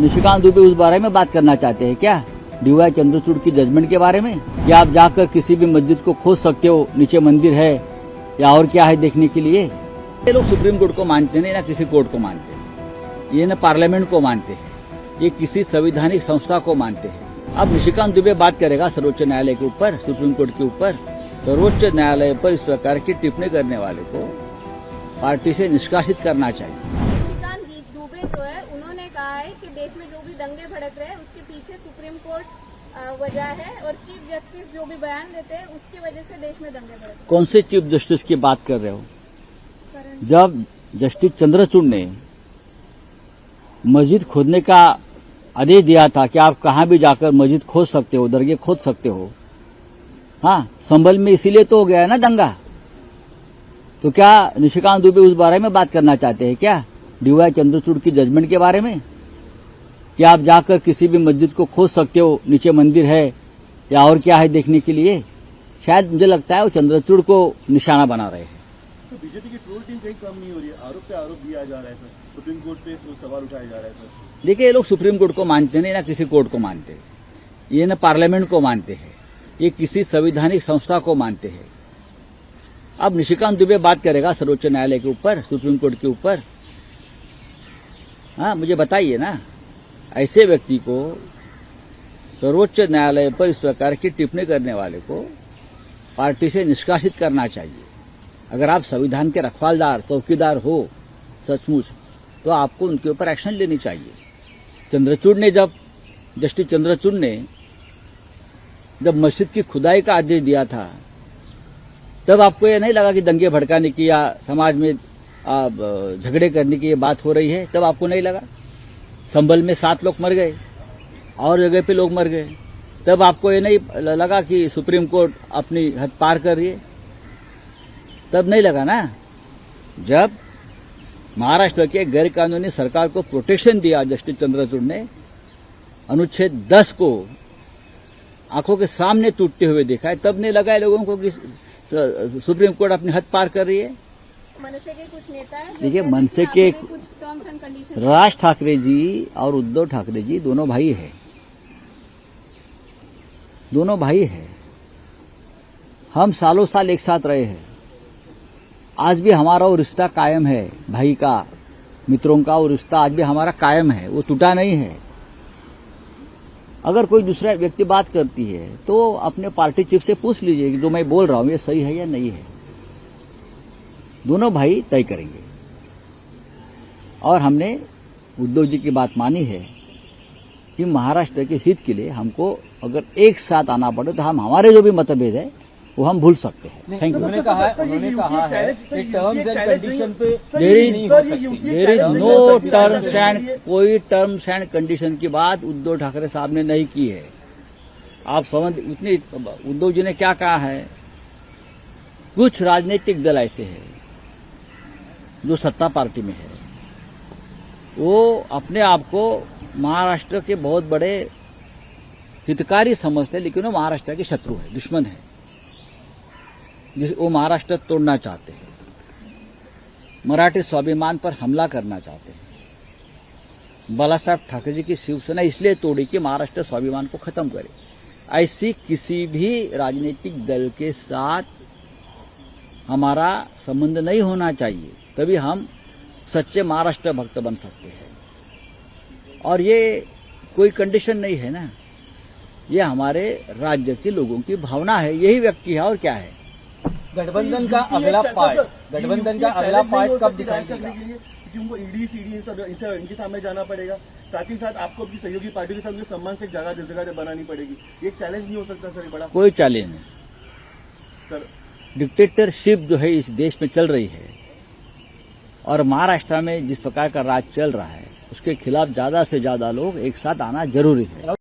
निशिकांत दुबे उस बारे में बात करना चाहते हैं क्या? डीवाई चंद्रचूड़ की जजमेंट के बारे में? क्या आप जाकर किसी भी मस्जिद को खोज सकते हो, नीचे मंदिर है या और क्या है देखने के लिए? ये लोग सुप्रीम कोर्ट को मानते नहीं, ना किसी कोर्ट को मानते हैं, ये न पार्लियामेंट को मानते हैं, ये किसी संवैधानिक संस्था को मानते हैं। अब निशिकांत दुबे बात करेगा सर्वोच्च न्यायालय के ऊपर, सुप्रीम कोर्ट के ऊपर। सर्वोच्च न्यायालय पर इस प्रकार की टिप्पणी करने वाले को पार्टी से निष्कासित करना चाहिए। निशिकांत दुबे जो है उन्होंने कहा है कि देश में जो भी दंगे भड़क रहे हैं उसके पीछे सुप्रीम कोर्ट वजह है और चीफ जस्टिस जो भी बयान देते हैं उसकी वजह से देश में दंगे भड़क रहे हैं। कौन से चीफ जस्टिस की बात कर रहे हो? जब जस्टिस चंद्रचूड़ ने मस्जिद खोदने का आदेश दिया था कि आप कहां भी जाकर मस्जिद खोद सकते हो, दरगाह खोद सकते हो, हाँ, संभल में इसीलिए तो हो गया है ना दंगा। तो क्या निशिकांत दुबे उस बारे में बात करना चाहते हैं क्या? डीवाई चंद्रचूड़ की जजमेंट के बारे में? क्या आप जाकर किसी भी मस्जिद को खोज सकते हो, नीचे मंदिर है या और क्या है देखने के लिए? शायद मुझे लगता है वो चंद्रचूड़ को निशाना बना रहे हैं। तो बीजेपी की ट्रोल टीम कहीं कम नहीं हो रही है, आरोप पे आरोप दिया जा रहा है सर, सुप्रीम कोर्ट पे सवाल उठाया जा रहा है सर। देखिए, ये लोग सुप्रीम कोर्ट को मानते नहीं, ना किसी कोर्ट को मानते हैं, ये न पार्लियामेंट को मानते हैं, ये किसी संवैधानिक संस्था को मानते हैं। अब निशिकांत दुबे बात करेगा सर्वोच्च न्यायालय के ऊपर, सुप्रीम कोर्ट के ऊपर। हाँ, मुझे बताइए ना, ऐसे व्यक्ति को, सर्वोच्च न्यायालय पर इस प्रकार की टिप्पणी करने वाले को पार्टी से निष्कासित करना चाहिए। अगर आप संविधान के रखवालदार, चौकीदार हो सचमुच, तो आपको उनके ऊपर एक्शन लेनी चाहिए। जस्टिस चंद्रचूड़ ने जब मस्जिद की खुदाई का आदेश दिया था, तब आपको ये नहीं लगा कि दंगे भड़काने की या समाज में झगड़े करने की ये बात हो रही है? तब आपको नहीं लगा? संभल में 7 लोग मर गए और जगह पे लोग मर गए, तब आपको ये नहीं लगा कि सुप्रीम कोर्ट अपनी हद पार कर रही है? तब नहीं लगा ना। जब महाराष्ट्र के गैर कानूनी सरकार को प्रोटेक्शन दिया जस्टिस चंद्रचूड़ ने, अनुच्छेद 10 को आंखों के सामने टूटते हुए देखा है, तब नहीं लगा है लोगों को कि सुप्रीम कोर्ट अपनी हद पार कर रही है? मनसे के कुछ नेता है, देखिए, मनसे के कुछ terms and condition, Raj Thackeray ji और उद्धव ठाकरे जी दोनों भाई हैं, दोनों भाई हैं। हम सालों साल एक साथ रहे हैं, आज भी हमारा वो रिश्ता कायम है, भाई का, मित्रों का वो रिश्ता आज भी हमारा कायम है, वो टूटा नहीं है। अगर कोई दूसरा व्यक्ति बात करती है तो अपने पार्टी चीफ से पूछ लीजिए कि जो मैं बोल रहा हूं ये सही है या नहीं है। दोनों भाई तय करेंगे। और हमने उद्धव जी की बात मानी है कि महाराष्ट्र के हित के लिए हमको अगर एक साथ आना पड़े तो हम हमारे जो भी मतभेद है वो हम भूल सकते हैं। Thank you. उन्होंने कहा है कि टर्म्स एंड कंडीशन पे there is no terms and, कोई टर्म्स एंड कंडीशन की बात उद्धव ठाकरे साहब ने नहीं की है। आप समझ, इतनी उद्धव जी ने क्या कहा है? कुछ राजनीतिक दल ऐसे हैं जो सत्ता पार्टी में है, वो अपने आप को महाराष्ट्र के बहुत बड़े हितकारी समझते हैं, लेकिन वो महाराष्ट्र के शत्रु है, दुश्मन है, वो महाराष्ट्र तोड़ना चाहते हैं, मराठी स्वाभिमान पर हमला करना चाहते हैं। बालासाहेब ठाकरे जी की शिवसेना इसलिए तोड़ी कि महाराष्ट्र स्वाभिमान को खत्म करे। ऐसी किसी भी राजनीतिक दल के साथ हमारा संबंध नहीं होना चाहिए, तभी हम सच्चे महाराष्ट्र भक्त बन सकते हैं। और ये कोई कंडीशन नहीं है ना, ये हमारे राज्य के लोगों की भावना है, यही व्यक्ति है और क्या है। गठबंधन का अगला पार्ट कब दिखाई देगा? क्योंकि उनको ईडी सीडी इनके सामने जाना पड़ेगा, साथ ही साथ आपको अपनी सहयोगी पार्टी के साथ सम्मान से जगह बनानी पड़ेगी। ये चैलेंज नहीं हो सकता सर? बड़ा कोई चैलेंज नहीं सर। डिक्टेटरशिप जो है इस देश में चल रही है और महाराष्ट्र में जिस प्रकार का राज चल रहा है उसके खिलाफ ज्यादा से ज्यादा लोग एक साथ आना जरूरी है।